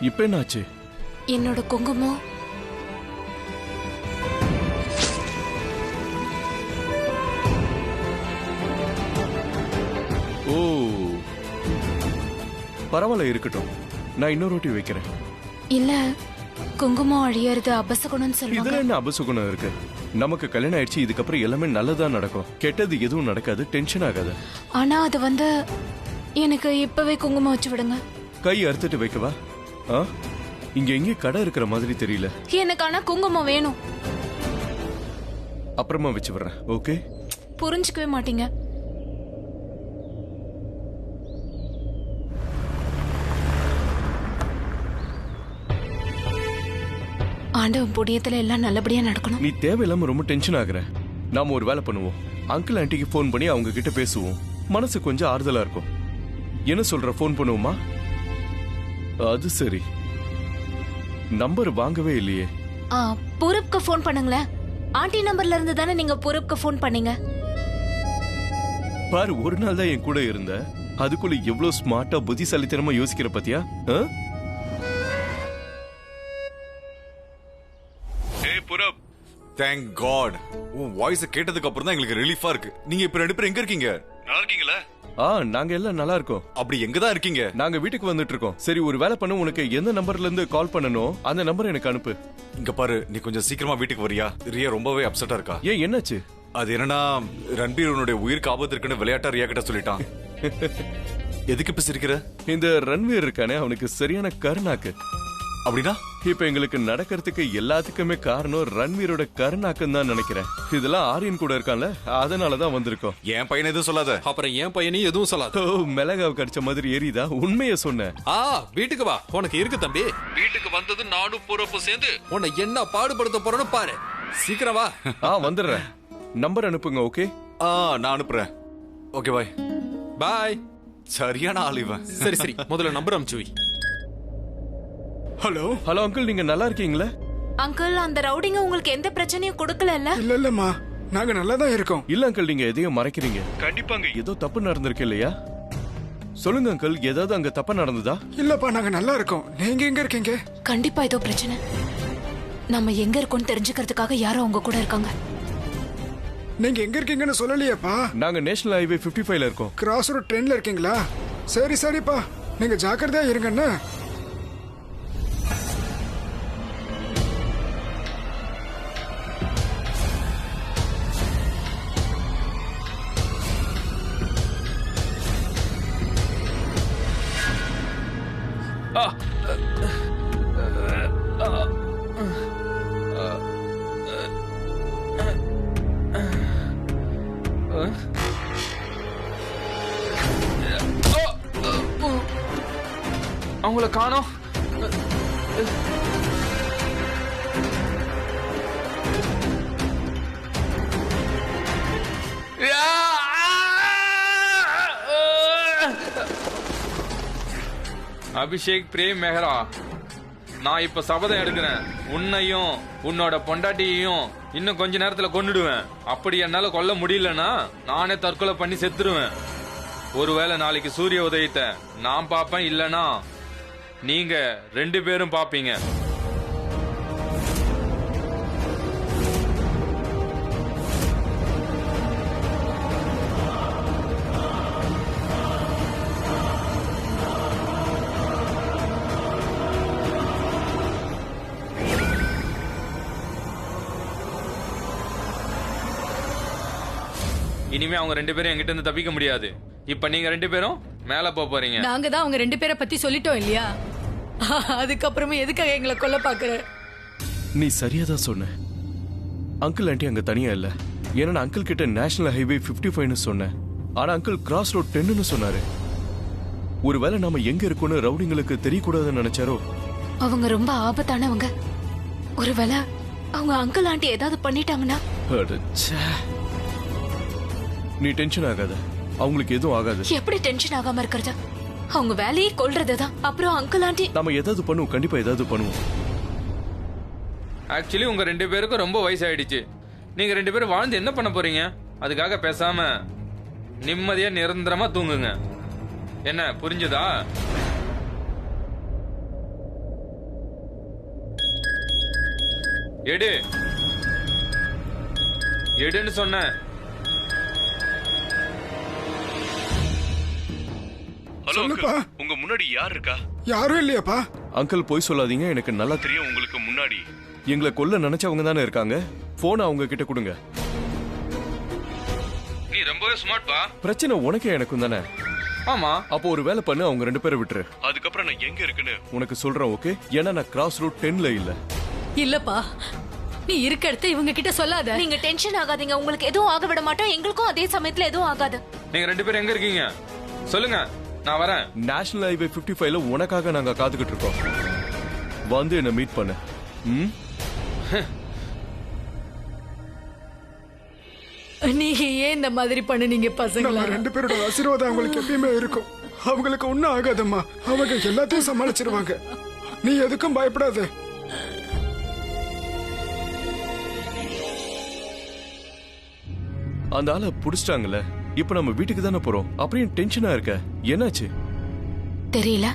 இப்ப என்னாச்சு? என்னோட குங்குமம் ஓ, பரவாயில்ல, இருக்கட்டும். நான் இன்னொரு ரொட்டி வைக்கிறேன். இல்ல, குங்குமம் அழியறது அபசகுணம்னு இதுல சொல்லுவாங்க. என்ன அபசுகுணம் இருக்கு? நமக்கு கல்யாணம் ஆயிடுச்சு, இதுக்கப்புறம் எல்லாமே நல்லதா நடக்கும். கெட்டது எதுவும் நடக்காது, டென்ஷன் ஆகாது. ஆனா அது எனக்கு இப்பவே குங்குமம் வச்சு விடுங்க. கை அறுத்துட்டு வைக்கவா? இங்க எங்கேயும் கடை இருக்கிற மாதிரி தெரியல. எனக்கு ஆனா குங்குமம் வேணும். அப்புறமா வச்சு விடுறேன், ஓகே? புரிஞ்சுக்கவே மாட்டீங்க. ஆண்டவன் புண்ணியத்துல எல்லாம் நல்லபடியா நடக்கணும். நீ தேவையில்லாம ரொம்ப டென்ஷன் ஆகுற. நாம ஒரு வேலை பண்ணுவோம். அங்கிள் ஆன்ட்டிக்கு போன் பண்ணி அவங்க கிட்ட பேசுவோம். மனசு கொஞ்சம் ஆறுதலா இருக்கும். என்ன சொல்ற, போன் பண்ணுவோமா? அது சரி, நம்பர் வாங்கவே இல்லையே. பூரப்க்கு போன் பண்ணுங்களேன். ஆண்டி நம்பர்ல இருந்து தானே நீங்க பூரப்க்கு போன் பண்ணீங்க. பாரு, ஒரு நாள் தான் என் கூட இருந்த, அதுக்குள்ள எவ்வளவு ஸ்மார்ட்டா புத்திசாலித்தனமா யோசிக்கிற பத்தியா? Purab, thank God. உன் வாய்ஸ் கேட்டதுக்கு அப்புறம் தான் எங்களுக்கு ரிலீஃபா இருக்கு. நீங்க இப்ப 2 பேரும் எங்க இருக்கீங்க? நல்லா இருக்கீங்களா? நாங்க எல்லாம் நல்லா இருக்கோம். அப்படி எங்க தான் இருக்கீங்க? நாங்க வீட்டுக்கு வந்துட்டு இருக்கோம். சரி, ஒரு வேலை பண்ணு. உனக்கு எந்த நம்பர்ல இருந்து கால் பண்ணணும் அந்த நம்பர் எனக்கு அனுப்பு. இங்க பாரு, நீ கொஞ்சம் சீக்கிரமா வீட்டுக்கு வரியா? ரியா ரொம்பவே அப்செட்டா இருக்கா. ஏன், என்னாச்சு? அது என்னன்னா, ரன்பீர் உன்னுடைய உயிருக்கு ஆபத்து இருக்குன்னு விளையாட்டா ரியா கிட்ட சொல்லிட்டான். எதுக்கு இப்ப சிரிக்கிற? இந்த ரன்வீர் இருக்கானே, அவனுக்கு சரியான கருணாக்கு. அப்படின்னா இப்ப எங்களுக்கு நடக்கிறதுக்கு எல்லாத்துக்குமே காரணம் ரன்வீரோட கருணாக்குன்னு தான் நினைக்கிறேன். இதெல்லாம் ஆரியன் கூட இருக்கான்ல, அதனாலதான் வந்திருக்கோம். என் பையனை எதுவும் சொல்லாத. அப்புறம் என் பையனையும் எதுவும் சொல்லாத. மிளகாவை கடிச்ச மாதிரி எரியுதா? உண்மைய சொன்னேன். வீட்டுக்கு வா, உனக்கு இருக்கு தம்பி. வீட்டுக்கு வந்தது நானும் பூரப்பு சேர்ந்து உன்னை என்ன பாடுபடுத்த போறேன்னு பாரு. சீக்கிரம் வா. வந்துடுறேன். நம்பர் அனுப்புங்க, ஓகே? நான் அனுப்புறேன். ஓகே, பாய். பாய். சரியான ஆள் இவன். சரி சரி, முதல்ல நம்பர் அனுப்பிச்சு வை. ஹலோ ஹலோ அங்கிள், நீங்க நல்லா இருக்கீங்களா? அங்கிள், அந்த ரவுடிங்க உங்களுக்கு எந்த பிரச்சனையும் கொடுக்கல? இல்லம்மா, நாங்க நல்லா தான் இருக்கோம். இல்ல அங்கிள், நீங்க எதையும் மறைக்கிறீங்க. கண்டிப்பாங்க ஏதோ தப்பு நடந்திருக்கு இல்லையா? சொல்லுங்க அங்கிள், ஏதாவது அங்க தப்பு நடந்ததா? இல்லப்பா, நாங்க நல்லா இருக்கோம். நீங்க எங்க இருக்கீங்க? கண்டிப்பா ஏதோ பிரச்சனை. நம்ம எங்க இருக்கோம்னு தெரிஞ்சுக்கிறதுக்காக யாரோ உங்க கூட இருக்காங்க. நீங்க எங்க இருக்கீங்கன்னு சொல்லலையேப்பா. நாங்க நேஷனல் ஹைவே 55ல இருக்கோம். கிராஸ் ரோட் ட்ரெயின்ல இருக்கீங்களா? சரி சரிப்பா, நீங்க ஜாக்கிரதையா இருங்கன்னு. அவங்கள காணோம். அபிஷேக் பிரேம் மெஹரா, நான் இப்ப சபதம் எடுக்கிறேன். உன்னையும் உன்னோட பொண்டாட்டியையும் இன்னும் கொஞ்ச நேரத்துல கொன்னுடுவேன். அப்படி என்னால கொல்ல முடியலன்னா நானே தற்கொலை பண்ணி செத்துருவேன். ஒருவேளை நாளைக்கு சூரிய உதயத்தை நான் பாப்பேன், இல்லனா நீங்க 2 பேரும் பாப்பீங்க. இனிமே அவங்க 2 பேரும் என்கிட்ட இருந்து தப்பிக்க முடியாது. இப்ப நீங்க 2 பேரும் மேல போறீங்க. நாங்க தான் அவங்க 2 பேரை பத்தி சொல்லிட்டோம் இல்லையா? அதுக்கப்புறமே எதுக்காக எங்களை கொல்ல பாக்குற? நீ சரியா தான் சொன்ன. அங்கிள் ஆண்டி அங்க தனியா இல்ல. ஏன்னா அங்கிள் கிட்ட நேஷனல் ஹைவே 55ன்னு சொன்னேன். ஆனா அங்கிள் கிராஸ் ரோட் 10ன்னு சொன்னாரு. ஒருவேளை நாம எங்க இருக்கோன்னு ரவுடிங்களுக்கு தெரியக்கூடாதுன்னு நினைச்சாரோ? அவங்க ரொம்ப ஆபத்தானவங்க. ஒருவேளை அவங்க அங்கிள் ஆண்டி ஏதாவது பண்ணிட்டாங்கன்னா? நீ டென்ஷன் ஆகாத, அவங்களுக்கு எதுவும் ஆகாது. எப்படி டென்ஷன் ஆகாம இருக்கிறது? அவங்க வேலையை கொல்றதுதான். அப்புறம் அங்கிள் ஆண்டி நாம ஏதாவது பண்ணுவோம், கண்டிப்பா ஏதாவது பண்ணுவோம். ஆக்சுவலி உங்க 2 பேருக்கும் ரொம்ப வயசாயிடுச்சு. நீங்க 2 பேரும் வாழ்ந்து என்ன பண்ண போறீங்க? அதுக்காக பேசாம நிம்மதியா நிரந்தரமா தூங்குங்க. என்ன புரிஞ்சதா? எடு எடுன்னு சொன்னேன். ஹலோ சொல்லுப்பா. அங்கிள், உங்க முன்னாடி யார் இருக்கா? யாரும் இல்லையாப்பா? அங்கிள் போய் சொல்லாதீங்க, எனக்கு நல்லா தெரியும் உங்களுக்கு முன்னாடி எங்களை கொல்ல நினைச்சவங்க தானே இருக்காங்க. போனை அவங்க கிட்ட கொடுங்க. நீ ரொம்பவே ஸ்மார்ட்பா. பிரச்சனை உனக்கே எனக்கும் தானே. ஆமா, அப்போ ஒரு வேலை பண்ணு, அவங்க 2 பேரை விட்டுரு. அதுக்கப்புறம் நான் எங்க இருக்குன்னு உனக்கு சொல்றேன், ஓகே? ஏன்னா நான் கிராஸ் ரூட் 10ல இல்ல. இல்லப்பா, நீ இருக்க இடத்த இவங்க கிட்ட சொல்லாத. நீங்க டென்ஷன் ஆகாதீங்க, உங்களுக்கு எதுவும் ஆக விட மாட்டோம், எங்களுக்கும் அதே சமயத்துல எதுவும் ஆகாது. நீங்க 2 பேரும் எங்க இருக்கீங்க சொல்லுங்க, நான் வரேன். நேஷனல் ஹைவே 55ல உனக்காக நாங்க காத்துக்கிட்டு இருக்கோம். வந்து என்ன மீட் பண்ணு. ம்? நீ ஏன் இந்த மாதிரி பண்ணுனீங்க பசங்களா? நம்ம 2 பேரோட ஆசீர்வாதம் அவங்களுக்கு எப்பயுமே இருக்கும். அவங்களுக்கு ஒண்ணும் ஆகாதம்மா, அவங்க எல்லாத்தையும் சமாளிச்சிருவாங்க. நீ எதுக்கும் பயப்படாத. அந்த ஆளை புடிச்சிட்டாங்கல்ல, இப்ப நம்ம வீட்டுக்கு தானே போறோம். அப்படியே டென்ஷனா இருக்க, என்னாச்சு? தெரியல,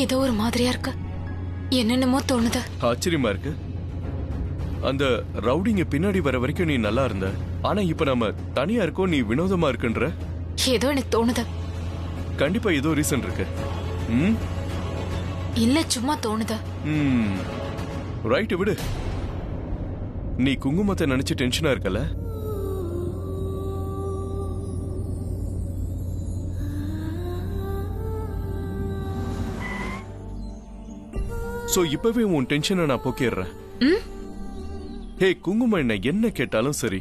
ஏதோ ஒரு மாதிரியா இருக்கு, என்னென்னமோ தோணுது. ஆச்சரியமா இருக்கு. அந்த ரவுடிங்க பின்னாடி வர வரைக்கும் நீ நல்லா இருந்த, ஆனா இப்ப நம்ம தனியா இருக்கோம், நீ வினோதமா இருக்குன்ற. ஏதோ எனக்கு தோணுது. கண்டிப்பா ஏதோ ரீசன் இருக்கு. ம்? இல்ல, சும்மா தோணுது. ம். ரைட், விடு. நீ குங்குமத்தை நினைச்சு டென்ஷனா இருக்கல. சோ இப்பவே உன் டென்ஷனை நான் போக்கிடுறேன். ஹே, குங்குமம் என்ன கேட்டாலும் சரி,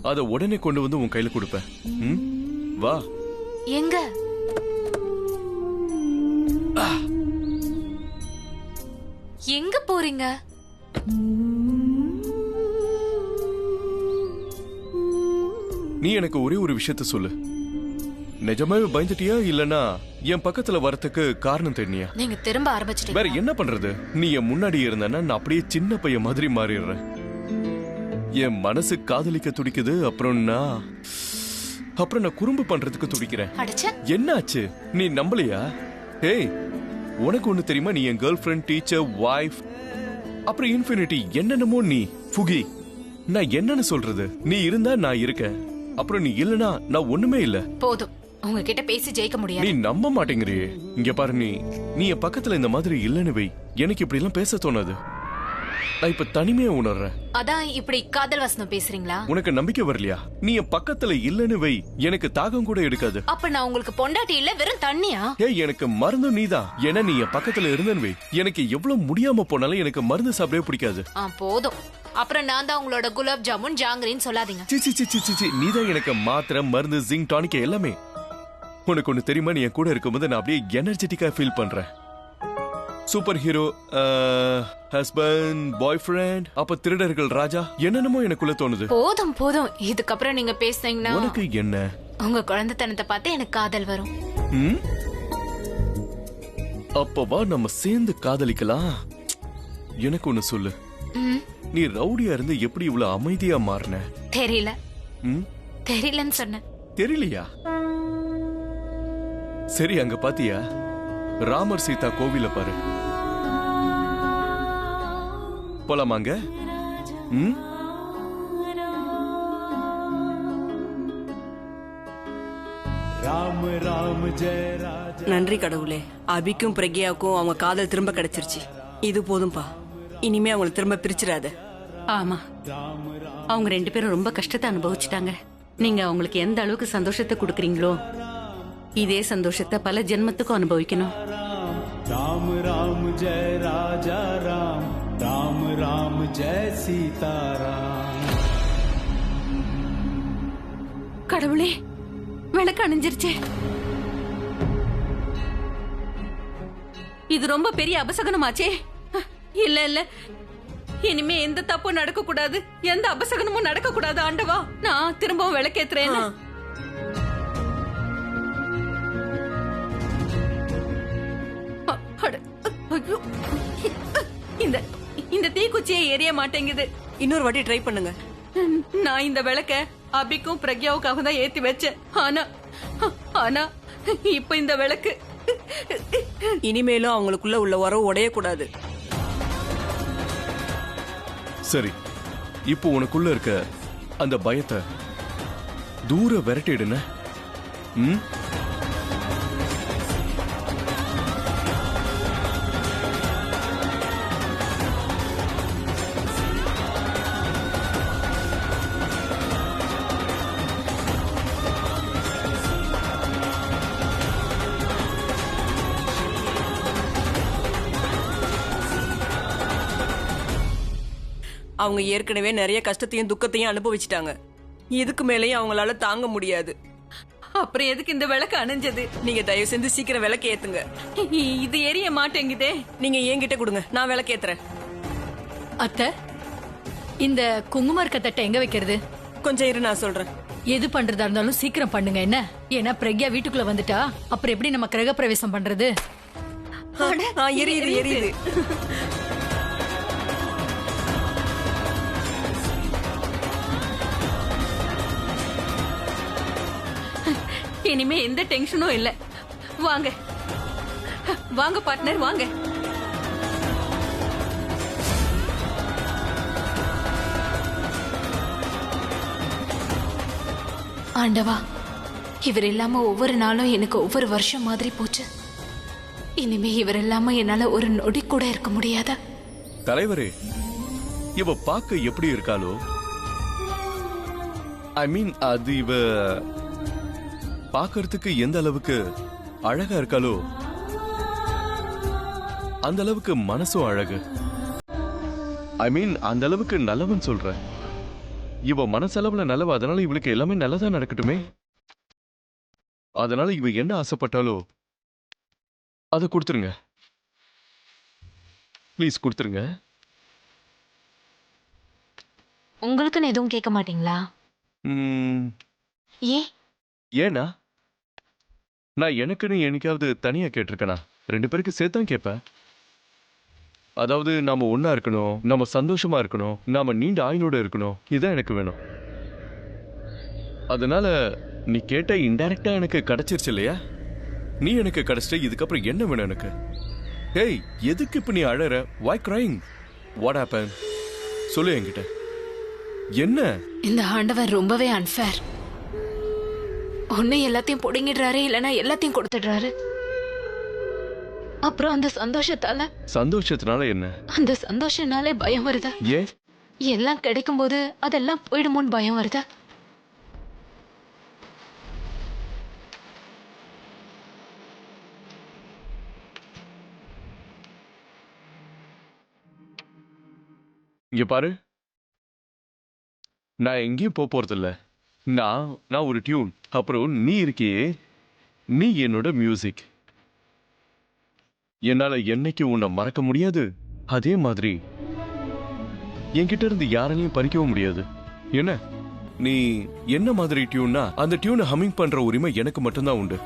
அத உடனே கொண்டு வந்து உன் கையில கொடுப்பேன். ம்? வா. எங்க? எங்க போறீங்க? நீ எனக்கு ஒரே ஒரு விஷயத்த சொல்லு. நிஜமாவே பயந்துட்டியா, இல்லனா என் பக்கத்துல வரதுக்கு காரணம் தெரியா? நீங்க திரும்ப ஆரம்பிச்சிட்டீங்க. வேற என்ன பண்றது? நீ என் முன்னாடி இருந்தனா நான் அப்படியே சின்ன பையன் மாதிரி மாறிடுறேன். என் மனசு காதலிக்க துடிக்குது, அப்புறம் நான் குறும்பு பண்றதுக்கு துடிக்கிறேன். அடச்சே, என்னாச்சு? நீ நம்பலையா? ஏய், உனக்கு ஒண்ணு தெரியுமா? நீ என் கேர்ள் ஃப்ரெண்ட், டீச்சர், வைஃப், அப்புறம் இன்ஃபினிட்டி, என்னென்னமோ. நீ ஃபுகி, நான் என்னன்னு சொல்றது? நீ இருந்தா நான் இருக்கேன், அப்புறம் நீ இல்லனா நான் ஒண்ணுமே இல்ல. போதும், உங்ககிட்ட பேசி ஜெயிக்க நீ முடியாது. நம்ப மாட்டேங்கிறியே. இங்க பாரு, நீ என் பக்கத்துல இந்த மாதிரி இல்லன்னு வை, எனக்கு இப்படி எல்லாம் பேச தோணாது. நான் இப்ப தனிமையா உணர்றேன். அதான் இப்படி காதல் வசனம் பேசுறீங்களா? உனக்கு நம்பிக்கை வரலையா? நீ என் பக்கத்துல இல்லன்னு வை, எனக்கு தாகம் கூட எடுக்காது. அப்ப நான் உங்களுக்கு பொண்டாட்டி இல்ல, வெறும் தண்ணியா? ஏய், எனக்கு மருந்து நீதான். ஏன்னா நீ என் பக்கத்துல இருந்தன்னு வை, எனக்கு எவ்வளவு முடியாம போனாலும் எனக்கு மருந்து சாப்பிடவே பிடிக்காது. போதும். அப்புறம் நான் தான் உங்களோட குலாப் ஜாமுன் ஜாங்கிரின்னு சொல்லாதீங்க. C C C C C, நீதான் எனக்கு மாத்திரை, மருந்து, ஜிங்க் டானிக் எல்லாமே. உனக்கு ஒண்ணு தெரியுமா? நீ என் கூட இருக்கும்போது நான் அப்படியே எனர்ஜெட்டிக்கா ஃபீல் பண்றேன். சூப்பர் ஹீரோ, ஹஸ்பண்ட், பாய் ஃப்ரெண்ட், அப்ப திருடர்கள் ராஜா, என்னென்னமோ எனக்குள்ள தோணுது. போதும் போதும், இதுக்கப்புறம் நீங்க பேசுனீங்கன்னா உனக்கு என்ன? உங்க குழந்தைத்தனத்தை பார்த்து எனக்கு காதல் வரும். ம்? அப்ப வா, நம்ம சேர்ந்து காதலிக்கலாம். எனக்கு ஒண்ணு சொல்லு, ம், நீ ரவுடியா இருந்து எப்படி இவ்வளவு அமைதியா மாறின? தெரியல. ம்? தெரியலன்னு சொன்னேன். தெரியலையா? சரி, அங்க பாத்தியா, ராமர் சீதா கோவில பாரு. போலாமாங்க? ம்? நன்றி கடவுளே, அபிக்கும் பிரக்யாவுக்கும் அவங்க காதல் திரும்ப கிடைச்சிருச்சு. இது போதும்பா, இனிமே அவங்களை திரும்ப பிரிச்சிடாத. ஆமா, அவங்க 2 பேரும் ரொம்ப கஷ்டத்தை அனுபவிச்சுட்டாங்க. நீங்க அவங்களுக்கு எந்த அளவுக்கு சந்தோஷத்தை கொடுக்கறீங்களோ, இதே சந்தோஷத்தை பல ஜென்மத்துக்கும் அனுபவிக்கணும். राम राम जय राजा राम, राम राम जय सीता राम. கடவுளே, விளக்கு அணைஞ்சிருச்சே. இது ரொம்ப பெரிய அபசகனமாச்சே. இல்ல இல்ல, இனிமே எந்த தப்பும் நடக்க கூடாது, எந்த அபசகனமும் நடக்க கூடாது. ஆண்டவா, நான் திரும்பவும் விளக்கேத்துறேன். இந்த தீக்குச்சியை எரிய மாட்டேங்குது. இன்னொரு வாட்டி ட்ரை பண்ணுங்க. நான் இந்த விளக்க அபிக்கும் பிரக்யாவுக்காக தான் ஏத்தி வச்சேன். ஆனா இப்ப இந்த விளக்கு இனிமேலும் அவங்களுக்குள்ள உள்ள உறவு உடையக்கூடாது. சரி, இப்போ உனக்குள்ள இருக்க அந்த பயத்தை தூர விரட்டிடுன. ம், அவங்க ஏற்கனவே நிறைய கஷ்டத்தையும் துக்கத்தையும் அனுபவிச்சிட்டாங்க. இதுக்கு மேலேயும் அவங்களால தாங்க முடியாது. அப்புறம் எதுக்கு இந்த விளக்கு அணைஞ்சது? நீங்க தயவு செஞ்சு சீக்கிரம் விளக்கு ஏத்துங்க. இது எரிய மாட்டேங்குதே. நீங்க என்கிட்ட கொடுங்க, நான் விளக்கு ஏத்துறேன். அத்தை, இந்த குங்கும இருக்க தட்டை எங்க வைக்கிறது? கொஞ்சம் இரு, நான் சொல்றேன். எது பண்றதா இருந்தாலும் சீக்கிரம் பண்ணுங்க என்ன? ஏன்னா பிரக்யா வீட்டுக்குள்ள வந்துட்டா அப்புறம் எப்படி நம்ம கிரக பிரவேசம் பண்றது? எரியுது எரியுது. இனிமே எந்த டென்ஷனும் இல்ல. வாங்க வாங்க பார்ட்னர், வாங்க. ஆண்டவா, இவர் இல்லாம ஒவ்வொரு நாளும் எனக்கு ஒவ்வொரு வருஷம் மாதிரி போச்சு. இனிமே இவர் இல்லாம என்னால ஒரு நொடி கூட இருக்க முடியாத. தலைவரே, இவ பார்க்க எப்படி இருக்காளோ, ஐ மீன் அது இவ பார்க்கறதுக்கு எந்த அளவுக்கு அழகா இருக்காளோ அந்த அளவுக்கு மனசும் அழகு. ஐ மீன் அந்த அளவுக்கு நல்லவன் சொல்றேன். இவ மனசளவுல நல்லவ, அதனால இவளுக்கு எல்லாமே நல்லதா நடக்கட்டுமே. அதனால இவ என்ன ஆசைப்பட்டாலோ அதை கொடுத்துருங்க, ப்ளீஸ் கொடுத்துருங்க. உங்களுக்குன்னு எதுவும் கேட்க மாட்டீங்களா? ஏன்னா நான் எனக்குன்னு என்னைக்காவது தனியா கேட்டிருக்கேனா? 2 பேருக்கு சேர்த்தான் கேட்பேன். அதாவது நாம ஒன்னா இருக்கணும், நம்ம சந்தோஷமா இருக்கணும், நாம நீண்ட ஆயுளோட இருக்கணும், இதுதான் எனக்கு வேணும். அதனால நீ கேட்ட இன்டைரக்டா எனக்கு கிடைச்சிருச்சு இல்லையா? நீ எனக்கு கிடைச்சிட்ட, இதுக்கப்புறம் என்ன வேணும் எனக்கு? ஏய், எதுக்கு இப்ப நீ அழற? why crying? what happened? சொல்லு என்கிட்ட. என்ன? இந்த ஆண்டவர் ரொம்பவே அன்ஃபேர். ஒண்ணு எல்லாத்தையும் புடுங்கிடுறாரு, இல்லைன்னா எல்லாத்தையும் கொடுத்துடுறாரு. அப்புறம் அந்த சந்தோஷத்தினால என்ன? அந்த சந்தோஷனாலே பயம் வருதா? ஏன்? எல்லாம் கிடைக்கும் போது அதெல்லாம் போயிடுமோன்னு பயம் வருதா? இங்க பாரு, நான் எங்கேயும் போறதில்ல. நான் ஒரு டியூன், அப்புறம் நீ இருக்கியே, நீ என்னோட மியூசிக். என்னால என்னைக்கு உன்னை மறக்க முடியாது, அதே மாதிரி என்கிட்ட இருந்து யாரையும் பறிக்கவும் முடியாது. என்ன நீ என்ன மாதிரி டியூன்னா அந்த டியூனை ஹம்மிங் பண்ற உரிமை எனக்கு மட்டும்தான் உண்டு.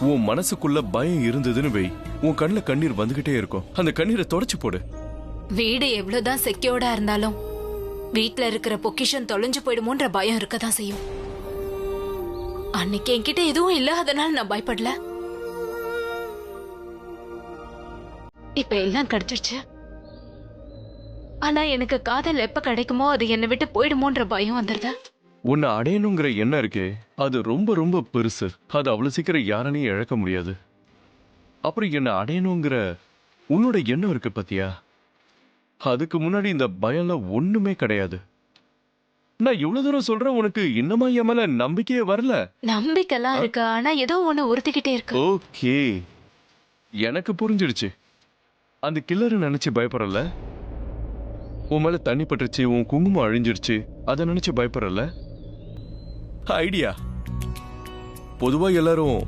உன் மனசுக்குள்ள பயம் இருந்ததுன்னு வை, உன் கண்ணுல கண்ணீர் வந்துகிட்டே இருக்கும். அந்த கண்ணீரை தொடச்சு போடு. வீடு எவ்வளவுதான் செக்யூர்டா இருந்தாலும் வீட்ல இருக்கிற பொக்கிஷன் தொலைஞ்சு போயிடுமோன்ற பயம் இருக்கதான் செய்யும். அன்னைக்கு என்கிட்ட எதுவும் இல்ல, அதனால நான் பயப்படல. இப்ப எல்லாம் கிடைச்சிருச்சு. ஆனா எனக்கு காதல் எப்ப கிடைக்குமோ அது என்னை விட்டு போயிடுமோன்ற பயம் வந்துருது. உன்னை அடையணுங்கிற எண்ணம் இருக்கே, அது ரொம்ப ரொம்ப பெருசு. அது அவ்வளவு சீக்கிரம் யாரையும் இழக்க முடியாது. அப்புறம் என்னை அடையணுங்கிற உன்னோட எண்ணம் இருக்கு பத்தியா, அதுக்கு முன்னாடி இந்த பயம்லாம் ஒண்ணுமே கிடையாது. நான் இவ்வளவு தூரம் சொல்றேன், உனக்கு இன்னமா என் மேல நம்பிக்கையே வரல? நம்பிக்கைலாம் இருக்கு, ஆனா ஏதோ ஒண்ணு உறுத்திக்கிட்டே இருக்கு. ஓகே, எனக்கு புரிஞ்சிடுச்சு. அந்த கில்லர் நினைச்சு பயப்படல, உன் மேல தண்ணி பட்டுருச்சு, உன் குங்குமம் அழிஞ்சிருச்சு, அதை நினைச்சு பயப்படல. ஐடியா. பொதுவா எல்லாரும்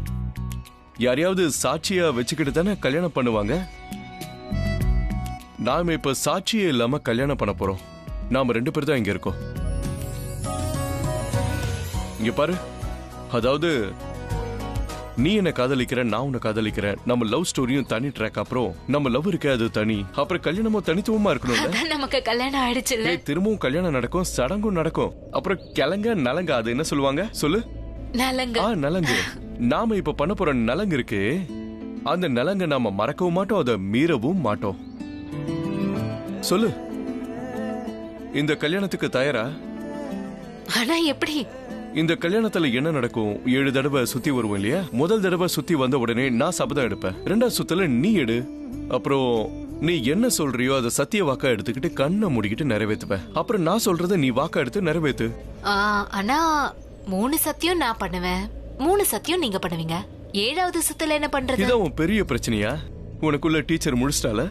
யாரையாவது சாட்சியா வச்சுக்கிட்டு தானே கல்யாணம் பண்ணுவாங்க. நாம இப்ப சாட்சியே இல்லாம கல்யாணம் பண்ண போறோம். நாம 2 பேர் தான் இங்க இருக்கோம். இங்க பாரு, அதாவது நீ என்ன காதலிக்கிற, நான் உன்னை காதலிக்கிறேன். நம்ம லவ் ஸ்டோரியும் தனி ட்ராக், அப்புறம் நம்ம லவ் இருக்கே அது தனி, அப்புறம் கல்யாணமும் தனித்துவமா இருக்கணும்ல. நமக்கு கல்யாணம் ஆயிடுச்சுல்ல. திரும்பவும் கல்யாணம் நடக்கும், சடங்கும் நடக்கும், அப்புறம் கிழங்க நலங்க, அது என்ன சொல்லுவாங்க சொல்லு? நலங்கு. நலங்கு. நாம இப்ப பண்ண போற நலங்கு இருக்கு, அந்த நலங்க நாம மறக்கவும் மாட்டோம், அதை மீறவும் மாட்டோம். சொல்லு, இந்த கல்யாணத்துக்கு தயாரா? ஆனா எப்படி? இந்த கல்யாணத்துல என்ன நடக்கும்? 7 தடவை சுத்தி வருவோம் இல்லையா? முதல் தடவை சுத்தி வந்த உடனே நான் சபதம் எடுப்பேன். 2வது சுத்துல நீ எடு. அப்புறம் நீ என்ன சொல்றியோ அதை சத்திய வாக்கா எடுத்துக்கிட்டு கண்ணை மூடிக்கிட்டு நிறைவேத்துவேன். அப்புறம் நான் சொல்றதை நீ வாக்கா எடுத்து நிறைவேத்து. ஆனா 3 சத்தியம் நான் பண்ணுவேன், 3 சத்தியம் நீங்க பண்ணுவீங்க. 7வது சுத்துல என்ன பண்றது? இதான் உன் பெரிய பிரச்சனையா? உனக்குள்ள டீச்சர் முடிச்சிட்டால?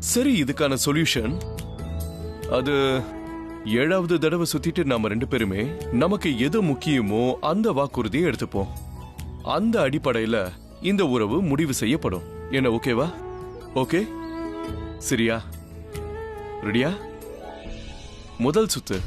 சரி, இதுக்கான சொல்யூஷன் அது 7வது தடவை சுத்திட்டு நாம 2 பேருமே நமக்கு எது முக்கியமோ அந்த வாக்குறுதியை எடுத்துப்போம். அந்த அடிப்படையில இந்த உறவு முடிவு செய்யப்படும். என்ன ஓகேவா? ஓகே, சரியா? ரெடியா? முதல் சுத்து.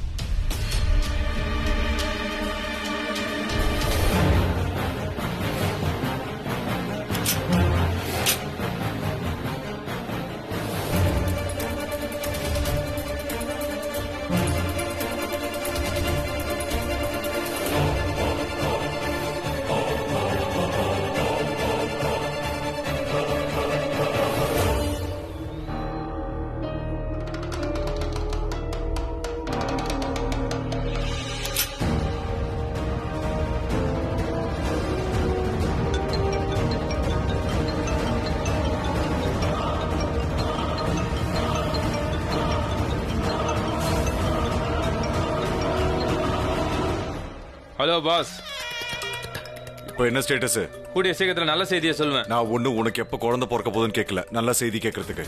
ஹலோ பாஸ், இப்போ என்ன ஸ்டேட்டஸ்? கூடிய சீக்கிரத்துல நல்ல செய்தியை சொல்லுவேன். நான் ஒண்ணு உனக்கு எப்ப குழந்தை பிறக்க போதுன்னு கேட்கல, நல்ல செய்தி கேட்கறதுக்கு.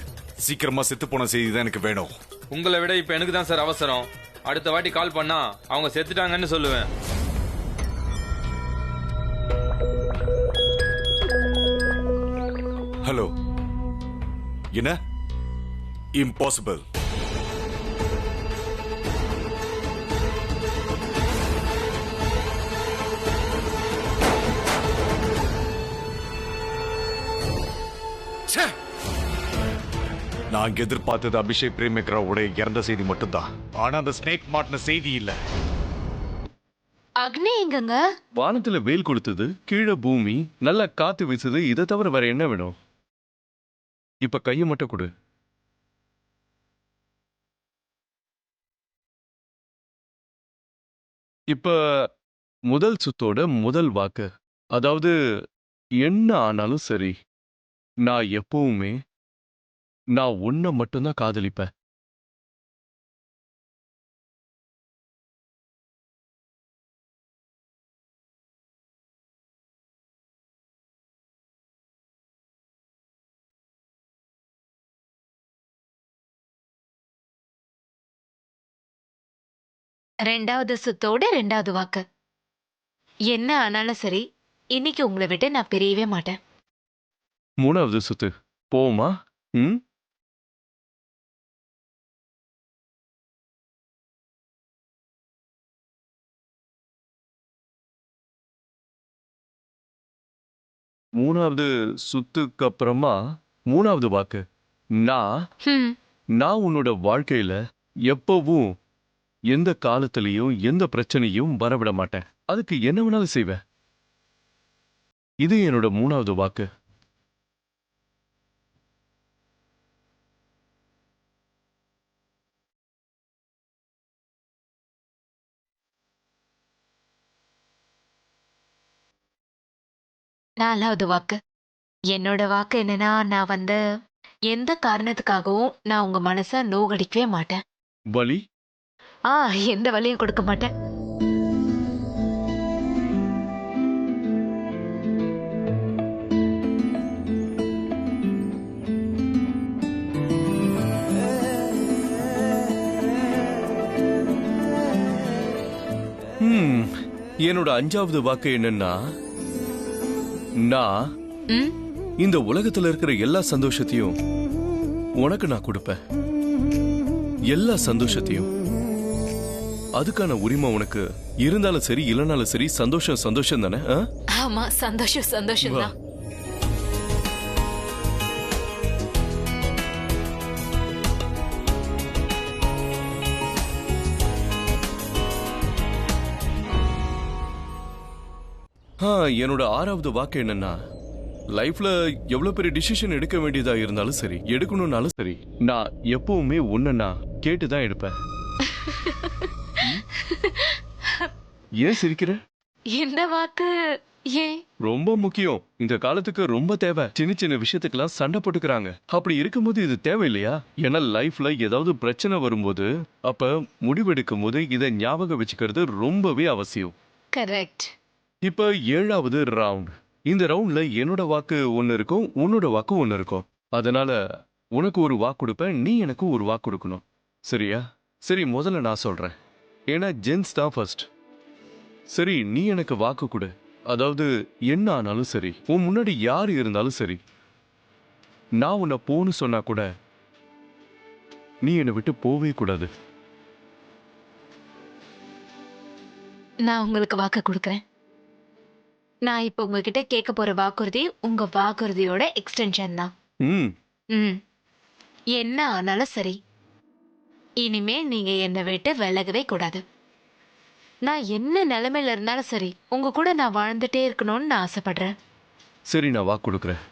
சீக்கிரமா செத்து போன செய்தி தான் எனக்கு வேணும். உங்களை விட இப்ப எனக்கு தான் சார் அவசரம். அடுத்த வாட்டி கால் பண்ணா அவங்க செத்துட்டாங்கன்னு சொல்லுவேன். ஹலோ, என்ன? இம்பாசிபிள். நான் எதிர்பார்த்தது அபிஷேக் பிரேமிகரோட இறந்த செய்தி மட்டும்தான். ஆனா அந்த ஸ்னேக் மாட்டின செய்தி இல்ல. அக்னி எங்கங்க? வானத்துல வெயில் கொளுத்துது, கீழே பூமி நல்லா காத்து வீசுது. இதை தவிர வேற என்ன வேணும்? இப்ப கையை மட்டும் கொடு. இப்ப முதல் சுத்தோட முதல் வாக்கு, அதாவது என்ன ஆனாலும் சரி, நான் எப்பவுமே நான் உன்னை மட்டும்தான் காதலிப்பேன். ரெண்டாவது சுத்தோட 2வது வாக்கு, என்ன ஆனாலும் சரி, இன்னைக்கு உங்களை விட்டு நான் பிரியவே மாட்டேன். 3வது சுத்து போமா? ம், மூணாவது சுத்துக்கு அப்புறமா 3வது வாக்கு, நான் உன்னோட வாழ்க்கையில எப்பவும் எந்த காலத்திலையும் எந்த பிரச்சனையும் வரவிட மாட்டேன். அதுக்கு என்ன வேணாலும் செய்வேன். இது என்னோட 3வது வாக்கு. நாலாவது வாக்கு, என்னோட வாக்கு என்னன்னா, நான் எந்த காரணத்துக்காகவும் நான் உங்க மனச நோகடிக்கவே மாட்டேன். வலி? எந்த வலியும் கொடுக்க மாட்டேன். என்னோட 5வது வாக்கு என்னன்னா, நான் இந்த உலகத்துல இருக்கிற எல்லா சந்தோஷத்தையும் உனக்கு நான் கொடுப்பேன். எல்லா சந்தோஷத்தையும். அதுக்கான உரிமை உனக்கு இருந்தாலும் சரி இல்லைனாலும் சரி, சந்தோஷம் சந்தோஷம் தானே? ஆமா, சந்தோஷம் சந்தோஷம் தான். என்னோட 6வது வாக்கு என்னன்னா, லைஃப்ல எவ்வளவு பெரிய டிசிஷன் எடுக்க வேண்டியதா இருந்தாலும் சரி, எடுக்கணும்னாலும் சரி, நான் எப்பவுமே உன்னை நான் கேட்டுதான் எடுப்பேன். ஏன் சிரிக்கிற? இந்த வாக்கு ஏன் ரொம்ப முக்கியம். இந்த காலத்துக்கு ரொம்ப தேவை. சின்ன சின்ன விஷயத்துக்கெல்லாம் சண்டை போட்டுக்கிறாங்க. அப்படி இருக்கும்போது இது தேவையில்லையா? ஏன்னா லைஃப்ல ஏதாவது பிரச்சனை வரும்போது, அப்ப முடிவெடுக்கும் போது இதை ஞாபகம் வச்சுக்கிறது ரொம்பவே அவசியம். கரெக்ட். இப்ப 7வது ரவுண்ட். இந்த ரவுண்ட்ல என்னோட வாக்கு ஒன்னு இருக்கும், உன்னோட வாக்கு ஒன்னு இருக்கும். அதனால உனக்கு ஒரு வாக்கு கொடுப்பேன், நீ எனக்கு ஒரு வாக்கு கொடுக்கணும். சரியா? சரி, முதல்ல நான் சொல்றேன். ஏன்னா ஜென்ஸ் தான் ஃபர்ஸ்ட். சரி, நீ எனக்கு வாக்கு கொடு. அதாவது என்ன ஆனாலும் சரி, உன் முன்னாடி யார் இருந்தாலும் சரி, நான் உன்னை போன்னு சொன்னா கூட நீ என்னை விட்டு போவே கூடாது. நான் உங்களுக்கு வாக்கு கொடுக்குறேன். நான் இப்ப உங்ககிட்ட கேட்க போற வாக்குறுதி உங்க வாக்குறுதியோட எக்ஸ்டென்ஷன் தான். ம் ம். என்ன ஆனாலும் சரி, இனிமே நீங்க என்னை விட்டு விலகவே கூடாது. நான் என்ன நிலைமையில இருந்தாலும் சரி, உங்க கூட நான் வாழ்ந்துட்டே இருக்கணும்னு நான் ஆசைப்படுறேன். சரி, நான் வாக்கு கொடுக்குறேன்.